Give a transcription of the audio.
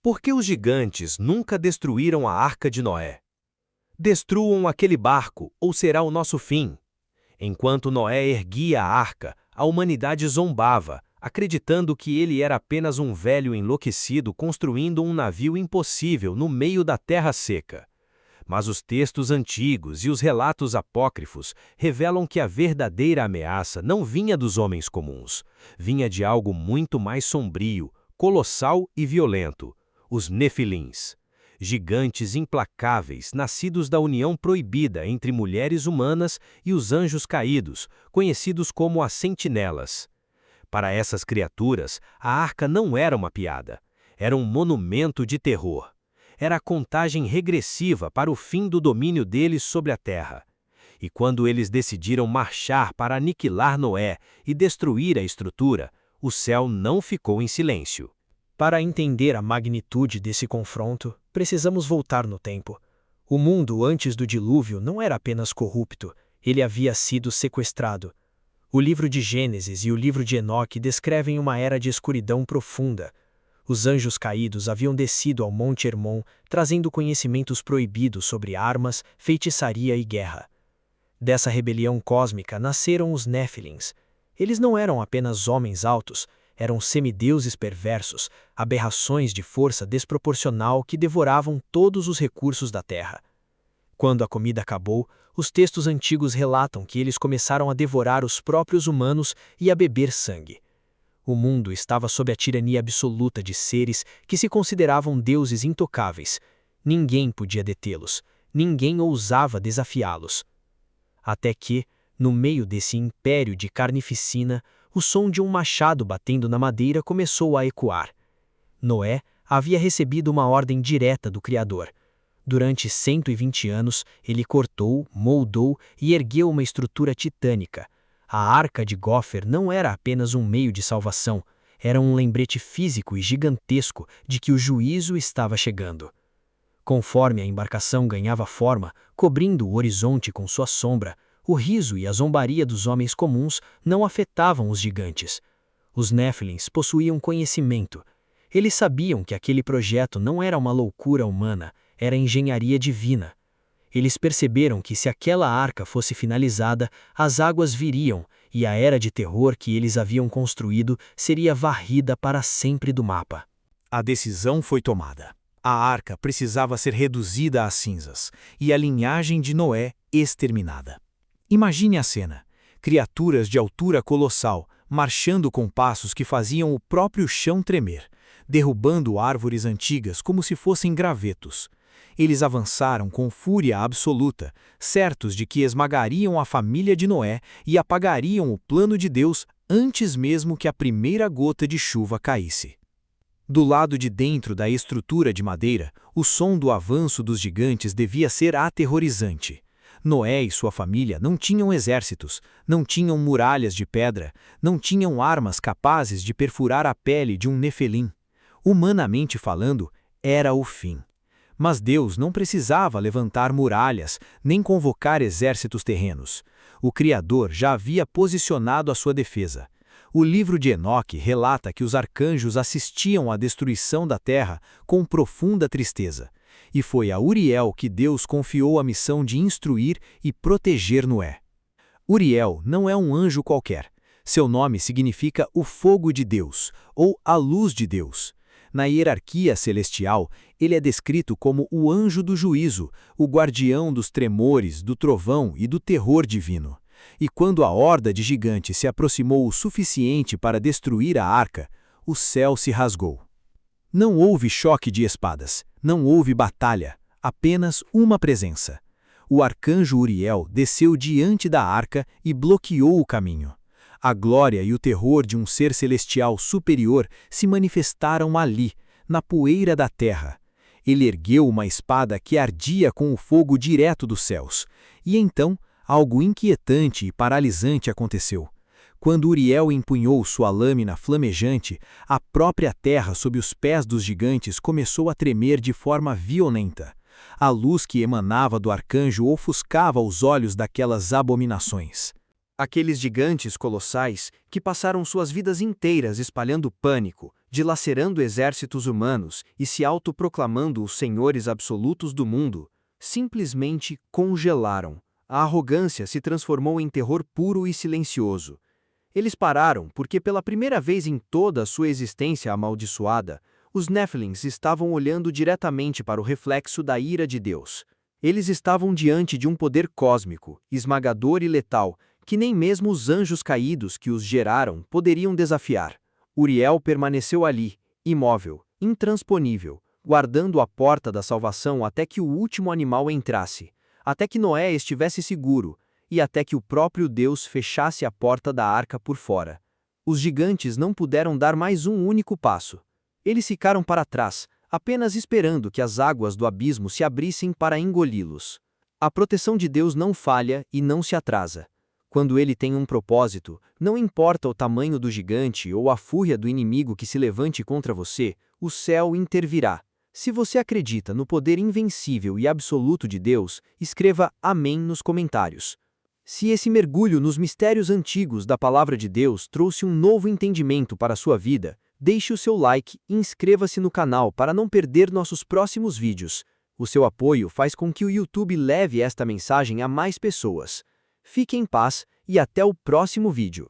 Por que os gigantes nunca destruíram a arca de Noé? Destruam aquele barco, ou será o nosso fim. Enquanto Noé erguia a arca, a humanidade zombava, acreditando que ele era apenas um velho enlouquecido construindo um navio impossível no meio da terra seca. Mas os textos antigos e os relatos apócrifos revelam que a verdadeira ameaça não vinha dos homens comuns, vinha de algo muito mais sombrio, colossal e violento: os Nefilins. Gigantes implacáveis, nascidos da união proibida entre mulheres humanas e os anjos caídos, conhecidos como as sentinelas. Para essas criaturas, a arca não era uma piada. Era um monumento de terror. Era a contagem regressiva para o fim do domínio deles sobre a terra. E quando eles decidiram marchar para aniquilar Noé e destruir a estrutura, o céu não ficou em silêncio. Para entender a magnitude desse confronto, precisamos voltar no tempo. O mundo antes do dilúvio não era apenas corrupto, ele havia sido sequestrado. O livro de Gênesis e o livro de Enoque descrevem uma era de escuridão profunda. Os anjos caídos haviam descido ao Monte Hermon, trazendo conhecimentos proibidos sobre armas, feitiçaria e guerra. Dessa rebelião cósmica nasceram os Nefilins. Eles não eram apenas homens altos, eram semideuses perversos, aberrações de força desproporcional que devoravam todos os recursos da terra. Quando a comida acabou, os textos antigos relatam que eles começaram a devorar os próprios humanos e a beber sangue. O mundo estava sob a tirania absoluta de seres que se consideravam deuses intocáveis. Ninguém podia detê-los, ninguém ousava desafiá-los. Até que, no meio desse império de carnificina, o som de um machado batendo na madeira começou a ecoar. Noé havia recebido uma ordem direta do Criador. Durante 120 anos, ele cortou, moldou e ergueu uma estrutura titânica. A Arca de Gófer não era apenas um meio de salvação, era um lembrete físico e gigantesco de que o juízo estava chegando. Conforme a embarcação ganhava forma, cobrindo o horizonte com sua sombra, o riso e a zombaria dos homens comuns não afetavam os gigantes. Os Nefilins possuíam conhecimento. Eles sabiam que aquele projeto não era uma loucura humana, era engenharia divina. Eles perceberam que se aquela arca fosse finalizada, as águas viriam e a era de terror que eles haviam construído seria varrida para sempre do mapa. A decisão foi tomada. A arca precisava ser reduzida a cinzas e a linhagem de Noé exterminada. Imagine a cena: criaturas de altura colossal, marchando com passos que faziam o próprio chão tremer, derrubando árvores antigas como se fossem gravetos. Eles avançaram com fúria absoluta, certos de que esmagariam a família de Noé e apagariam o plano de Deus antes mesmo que a primeira gota de chuva caísse. Do lado de dentro da estrutura de madeira, o som do avanço dos gigantes devia ser aterrorizante. Noé e sua família não tinham exércitos, não tinham muralhas de pedra, não tinham armas capazes de perfurar a pele de um Nefelim. Humanamente falando, era o fim. Mas Deus não precisava levantar muralhas, nem convocar exércitos terrenos. O Criador já havia posicionado a sua defesa. O livro de Enoque relata que os arcanjos assistiam à destruição da terra com profunda tristeza. E foi a Uriel que Deus confiou a missão de instruir e proteger Noé. Uriel não é um anjo qualquer. Seu nome significa o fogo de Deus, ou a luz de Deus. Na hierarquia celestial, ele é descrito como o anjo do juízo, o guardião dos tremores, do trovão e do terror divino. E quando a horda de gigantes se aproximou o suficiente para destruir a arca, o céu se rasgou. Não houve choque de espadas, não houve batalha, apenas uma presença. O arcanjo Uriel desceu diante da arca e bloqueou o caminho. A glória e o terror de um ser celestial superior se manifestaram ali, na poeira da terra. Ele ergueu uma espada que ardia com o fogo direto dos céus. E então, algo inquietante e paralisante aconteceu. Quando Uriel empunhou sua lâmina flamejante, a própria terra sob os pés dos gigantes começou a tremer de forma violenta. A luz que emanava do arcanjo ofuscava os olhos daquelas abominações. Aqueles gigantes colossais que passaram suas vidas inteiras espalhando pânico, dilacerando exércitos humanos e se autoproclamando os senhores absolutos do mundo, simplesmente congelaram. A arrogância se transformou em terror puro e silencioso. Eles pararam porque, pela primeira vez em toda a sua existência amaldiçoada, os Nephilims estavam olhando diretamente para o reflexo da ira de Deus. Eles estavam diante de um poder cósmico, esmagador e letal, que nem mesmo os anjos caídos que os geraram poderiam desafiar. Uriel permaneceu ali, imóvel, intransponível, guardando a porta da salvação até que o último animal entrasse, até que Noé estivesse seguro, e até que o próprio Deus fechasse a porta da arca por fora. Os gigantes não puderam dar mais um único passo. Eles ficaram para trás, apenas esperando que as águas do abismo se abrissem para engoli-los. A proteção de Deus não falha e não se atrasa. Quando ele tem um propósito, não importa o tamanho do gigante ou a fúria do inimigo que se levante contra você, o céu intervirá. Se você acredita no poder invencível e absoluto de Deus, escreva Amém nos comentários. Se esse mergulho nos mistérios antigos da Palavra de Deus trouxe um novo entendimento para a sua vida, deixe o seu like e inscreva-se no canal para não perder nossos próximos vídeos. O seu apoio faz com que o YouTube leve esta mensagem a mais pessoas. Fique em paz e até o próximo vídeo.